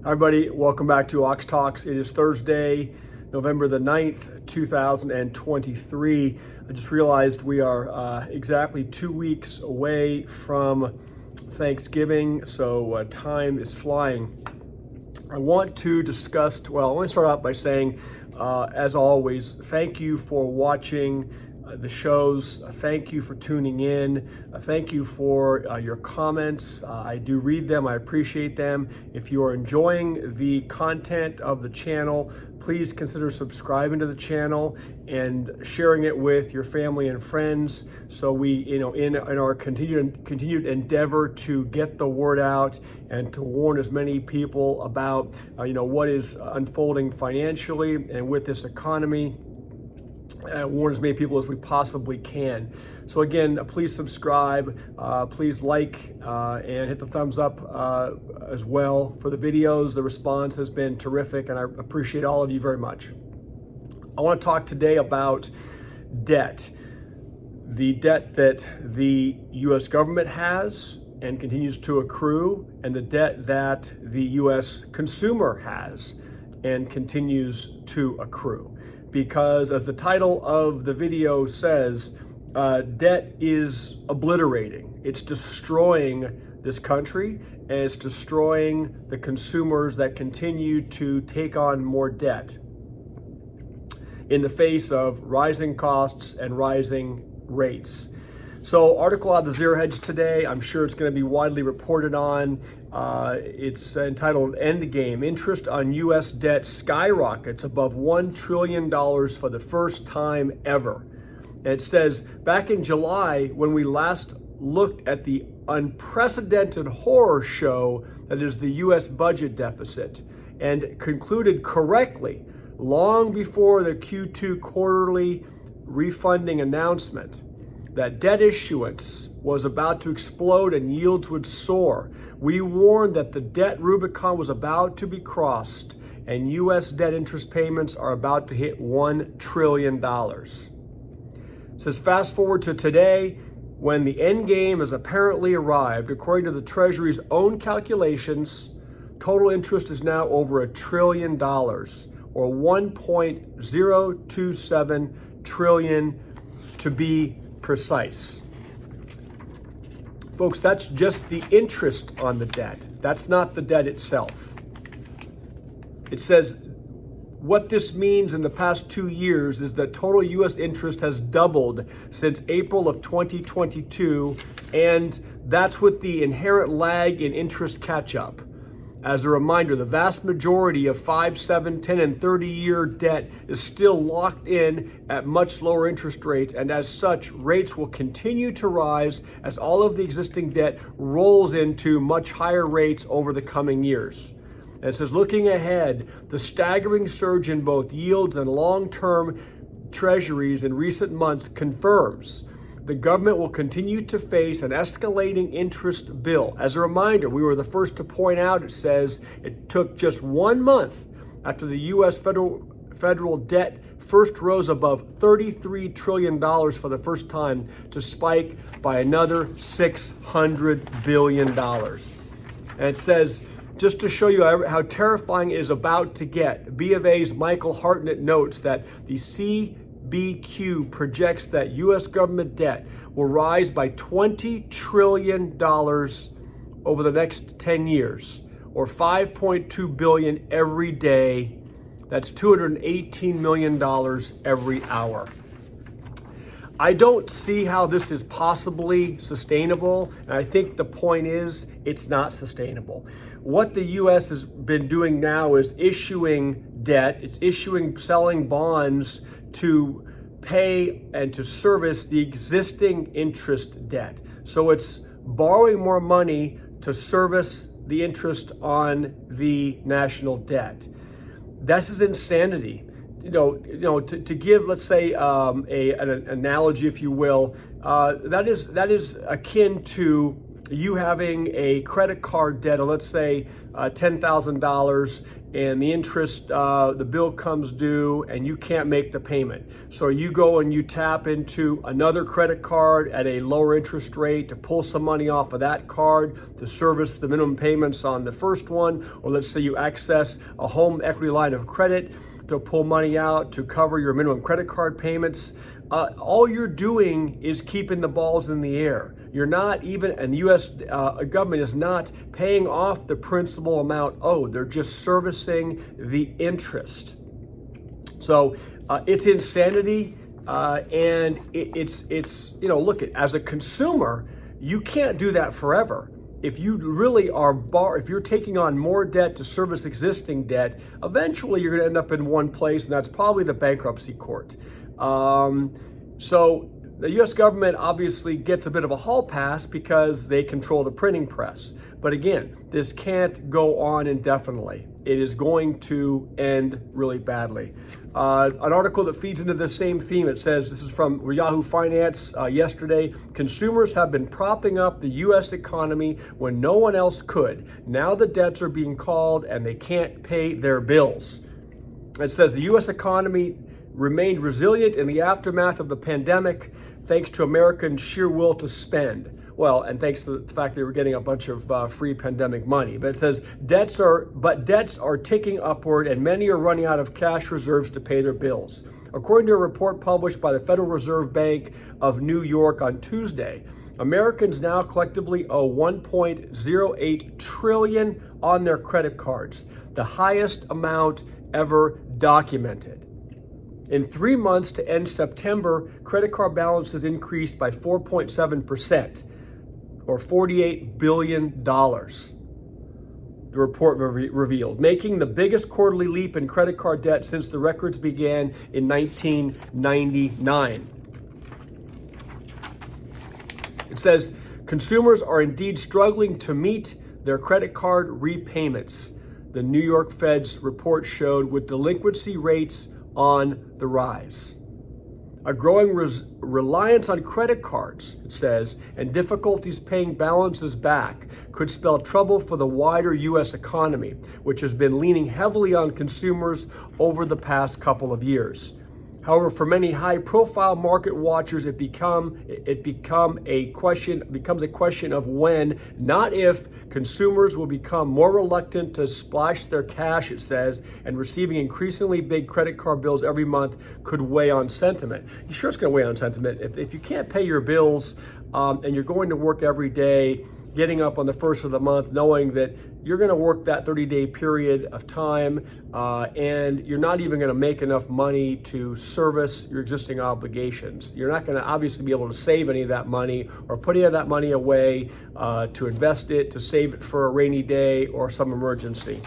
Hi everybody, welcome back to Ox Talks. It is Thursday, November the 9th, 2023. I just realized we are exactly 2 weeks away from Thanksgiving, so time is flying. I want to start out by saying, as always, thank you for watching the shows. Thank you for tuning in. Thank you for your comments. I do read them. I appreciate them. If you are enjoying the content of the channel, please consider subscribing to the channel and sharing it with your family and friends. So we, in our continued endeavor to get the word out and to warn as many people about, what is unfolding financially and with this economy. Warn as many people as we possibly can. So again, please subscribe, please like and hit the thumbs up as well for the videos. The response has been terrific and I appreciate all of you very much. I want to talk today about debt. The debt that the U.S. government has and continues to accrue, and the debt that the U.S. consumer has and continues to accrue. Because as the title of the video says, debt is obliterating. It's destroying this country and it's destroying the consumers that continue to take on more debt in the face of rising costs and rising rates. So, article out of the Zero Hedge today, I'm sure it's going to be widely reported on. It's entitled Endgame. Interest on U.S. debt skyrockets above $1 trillion for the first time ever. And it says, back in July, when we last looked at the unprecedented horror show that is the U.S. budget deficit, and concluded correctly, long before the Q2 quarterly refunding announcement, that debt issuance was about to explode and yields would soar. We warned that the debt Rubicon was about to be crossed and U.S. debt interest payments are about to hit $1 trillion. It says fast forward to today, when the end game has apparently arrived. According to the Treasury's own calculations, total interest is now over $1 trillion, or 1.027 trillion to be precise. Folks, that's just the interest on the debt. That's not the debt itself. It says what this means in the past 2 years is that total U.S. interest has doubled since April of 2022, and that's with the inherent lag in interest catch-up. As a reminder, the vast majority of 5, 7, 10, and 30-year debt is still locked in at much lower interest rates, and as such, rates will continue to rise as all of the existing debt rolls into much higher rates over the coming years. And it says, looking ahead, the staggering surge in both yields and long-term treasuries in recent months confirms the government will continue to face an escalating interest bill. As a reminder, we were the first to point out, it says it took just 1 month after the U.S. federal debt first rose above $33 trillion for the first time to spike by another $600 billion. And it says, just to show you how terrifying it is about to get, B of A's Michael Hartnett notes that the CBQ projects that U.S. government debt will rise by $20 trillion over the next 10 years, or $5.2 billion every day. That's $218 million every hour. I don't see how this is possibly sustainable, and I think the point is it's not sustainable. What the U.S. has been doing now is issuing debt. It's selling bonds to pay and to service the existing interest debt. So it's borrowing more money to service the interest on the national debt. This is insanity. To give, let's say, an analogy, if you will, that is akin to you having a credit card debt of, let's say, $10,000, and the interest, the bill comes due and you can't make the payment. So you go and you tap into another credit card at a lower interest rate to pull some money off of that card to service the minimum payments on the first one. Or let's say you access a home equity line of credit to pull money out to cover your minimum credit card payments. All you're doing is keeping the balls in the air. You're not even, and the U.S. Government is not paying off the principal amount owed. They're just servicing the interest. So it's insanity, and it's look, as a consumer, you can't do that forever. If you really are if you're taking on more debt to service existing debt, eventually you're going to end up in one place, and that's probably the bankruptcy court. So the U.S. government obviously gets a bit of a hall pass because they control the printing press. But again, this can't go on indefinitely. It is going to end really badly. An article that feeds into the same theme, it says, this is from Yahoo Finance yesterday, consumers have been propping up the U.S. economy when no one else could. Now the debts are being called and they can't pay their bills. It says the U.S. economy remained resilient in the aftermath of the pandemic, thanks to Americans' sheer will to spend. Well, and thanks to the fact they were getting a bunch of free pandemic money. But it says debts are ticking upward, and many are running out of cash reserves to pay their bills. According to a report published by the Federal Reserve Bank of New York on Tuesday, Americans now collectively owe $1.08 trillion on their credit cards, the highest amount ever documented. In 3 months to end September, credit card balances increased by 4.7%, or $48 billion, the report revealed, making the biggest quarterly leap in credit card debt since the records began in 1999. It says, consumers are indeed struggling to meet their credit card repayments, the New York Fed's report showed, with delinquency rates on the rise. A growing reliance on credit cards, it says, and difficulties paying balances back could spell trouble for the wider U.S. economy, which has been leaning heavily on consumers over the past couple of years. However, for many high-profile market watchers, it becomes a question of when, not if, consumers will become more reluctant to splash their cash, it says, and receiving increasingly big credit card bills every month could weigh on sentiment. You sure it's going to weigh on sentiment. If you can't pay your bills and you're going to work every day, getting up on the first of the month, knowing that you're going to work that 30-day period of time and you're not even going to make enough money to service your existing obligations. You're not going to obviously be able to save any of that money or put any of that money away to invest it, to save it for a rainy day or some emergency.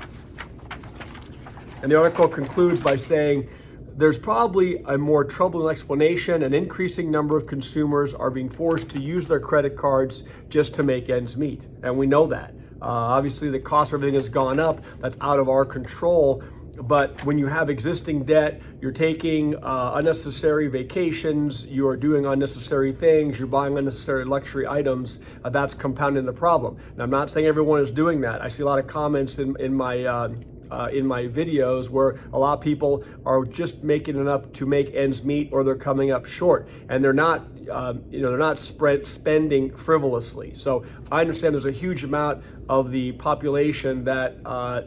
And the article concludes by saying, there's probably a more troubling explanation. An increasing number of consumers are being forced to use their credit cards just to make ends meet. And we know that. Obviously, the cost of everything has gone up. That's out of our control. But when you have existing debt, you're taking unnecessary vacations, you're doing unnecessary things, you're buying unnecessary luxury items, that's compounding the problem. And I'm not saying everyone is doing that. I see a lot of comments in my videos where a lot of people are just making enough to make ends meet, or they're coming up short, and they're not spending frivolously. So I understand there's a huge amount of the population that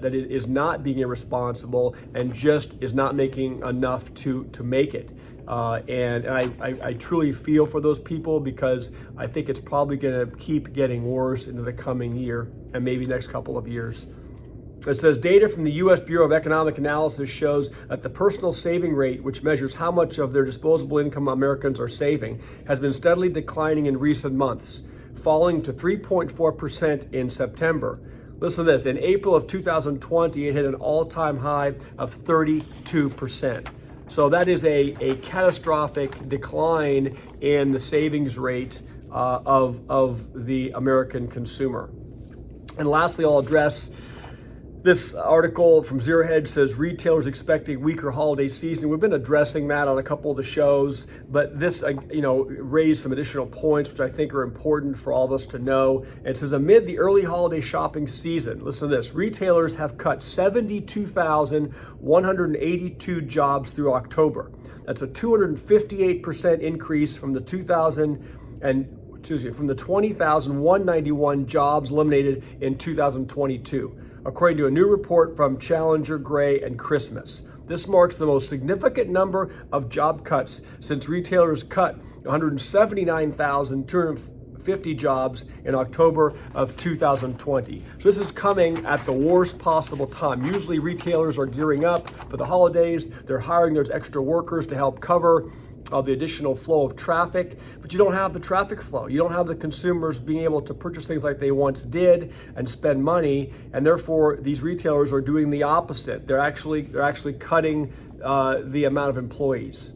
is not being irresponsible and just is not making enough to make it. And I truly feel for those people, because I think it's probably going to keep getting worse into the coming year and maybe next couple of years. It says data from the U.S. Bureau of Economic Analysis shows that the personal saving rate, which measures how much of their disposable income Americans are saving, has been steadily declining in recent months, falling to 3.4% in September. Listen to this. In April of 2020, it hit an all-time high of 32%. So that is a catastrophic decline in the savings rate of the American consumer. And lastly, I'll address This article from Zero Hedge says retailers expecting weaker holiday season. We've been addressing that on a couple of the shows, but this, raised some additional points which I think are important for all of us to know. And it says amid the early holiday shopping season, listen to this: retailers have cut 72,182 jobs through October. That's a 258% increase from the 20,191 jobs eliminated in 2022. According to a new report from Challenger, Gray, and Christmas. This marks the most significant number of job cuts since retailers cut 179,250 jobs in October of 2020. So this is coming at the worst possible time. Usually retailers are gearing up for the holidays. They're hiring those extra workers to help cover the additional flow of traffic, but you don't have the traffic flow. You don't have the consumers being able to purchase things like they once did and spend money, and therefore these retailers are doing the opposite. They're actually cutting the amount of employees.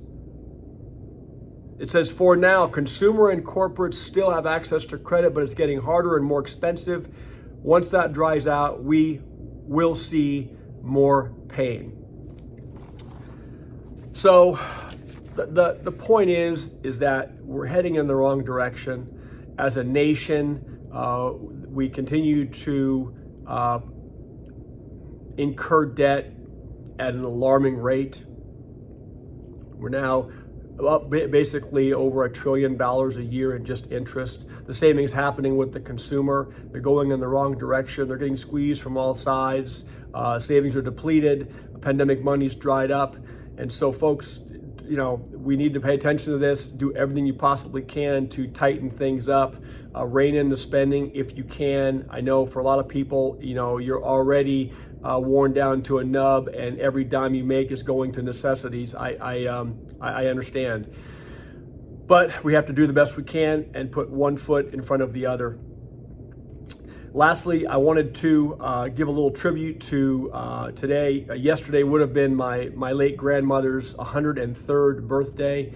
It says, for now, consumer and corporates still have access to credit, but it's getting harder and more expensive. Once that dries out, we will see more pain. So the point is that we're heading in the wrong direction. As a nation, we continue to incur debt at an alarming rate. We're now up basically over $1 trillion a year in just interest. The same thing's happening with the consumer. They're going in the wrong direction. They're getting squeezed from all sides. Savings are depleted. Pandemic money's dried up. And so folks, we need to pay attention to this, do everything you possibly can to tighten things up, rein in the spending if you can. I know for a lot of people, you're already worn down to a nub and every dime you make is going to necessities. I understand. But we have to do the best we can and put one foot in front of the other. Lastly, I wanted to give a little tribute to today. Yesterday would have been my late grandmother's 103rd birthday.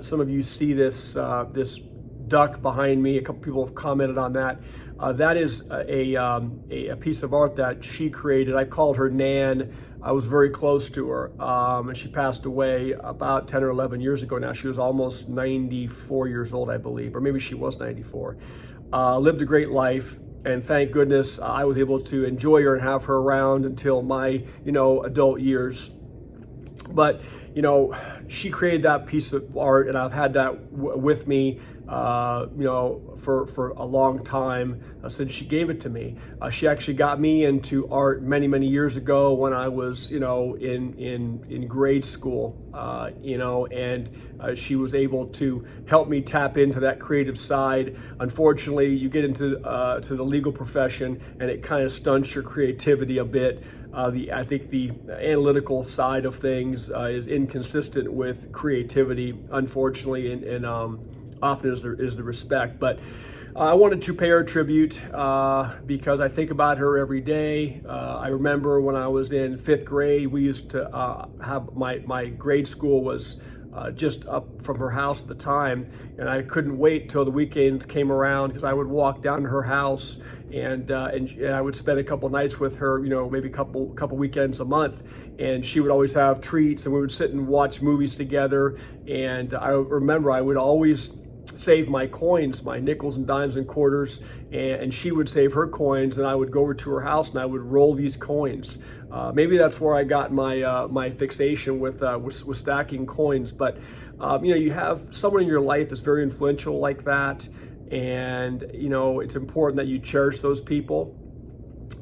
Some of you see this duck behind me. A couple people have commented on that. That is a piece of art that she created. I called her Nan. I was very close to her, and she passed away about 10 or 11 years ago now. She was almost 94 years old, I believe, or maybe she was 94. Lived a great life. And thank goodness I was able to enjoy her and have her around until my, adult years. But, she created that piece of art, and I've had that with me, for a long time since she gave it to me. She actually got me into art many, many years ago when I was, in grade school, and she was able to help me tap into that creative side. Unfortunately, you get into to the legal profession and it kind of stunts your creativity a bit. I think the analytical side of things is inconsistent with creativity, unfortunately, and often is the respect. But I wanted to pay her tribute because I think about her every day. I remember when I was in 5th grade, we used to have my grade school was just up from her house at the time, and I couldn't wait till the weekends came around because I would walk down to her house and I would spend a couple nights with her, maybe a couple weekends a month, and she would always have treats, and we would sit and watch movies together. And I remember I would always save my coins, my nickels and dimes and quarters, and she would save her coins, and I would go over to her house and I would roll these coins. Maybe that's where I got my fixation with stacking coins. But you have someone in your life that's very influential like that, and it's important that you cherish those people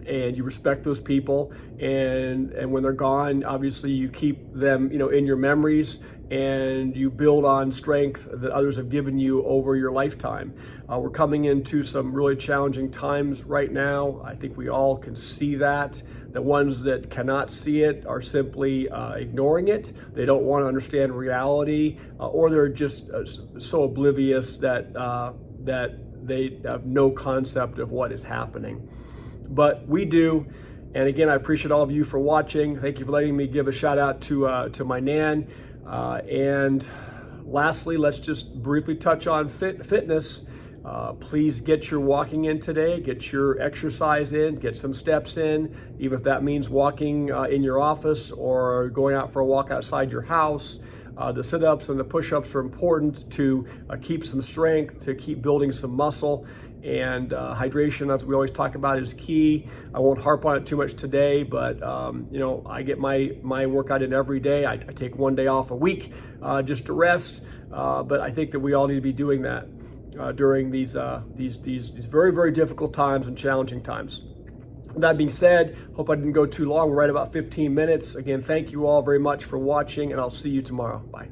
and you respect those people, and when they're gone, obviously you keep them in your memories, and you build on strength that others have given you over your lifetime. We're coming into some really challenging times right now. I think we all can see that. The ones that cannot see it are simply ignoring it. They don't want to understand reality, or they're just so oblivious that they have no concept of what is happening. But we do. And again, I appreciate all of you for watching. Thank you for letting me give a shout out to my Nan. And lastly, let's just briefly touch on fitness. Please get your walking in today, get your exercise in, get some steps in, even if that means walking in your office or going out for a walk outside your house. The sit-ups and the push-ups are important to keep some strength, to keep building some muscle. And hydration, as we always talk about, is key. I won't harp on it too much today, but I get my workout in every day. I take one day off a week just to rest, but I think that we all need to be doing that during these very, very difficult times and challenging times. That being said, hope I didn't go too long. We're right about 15 minutes. Again, thank you all very much for watching, and I'll see you tomorrow. Bye.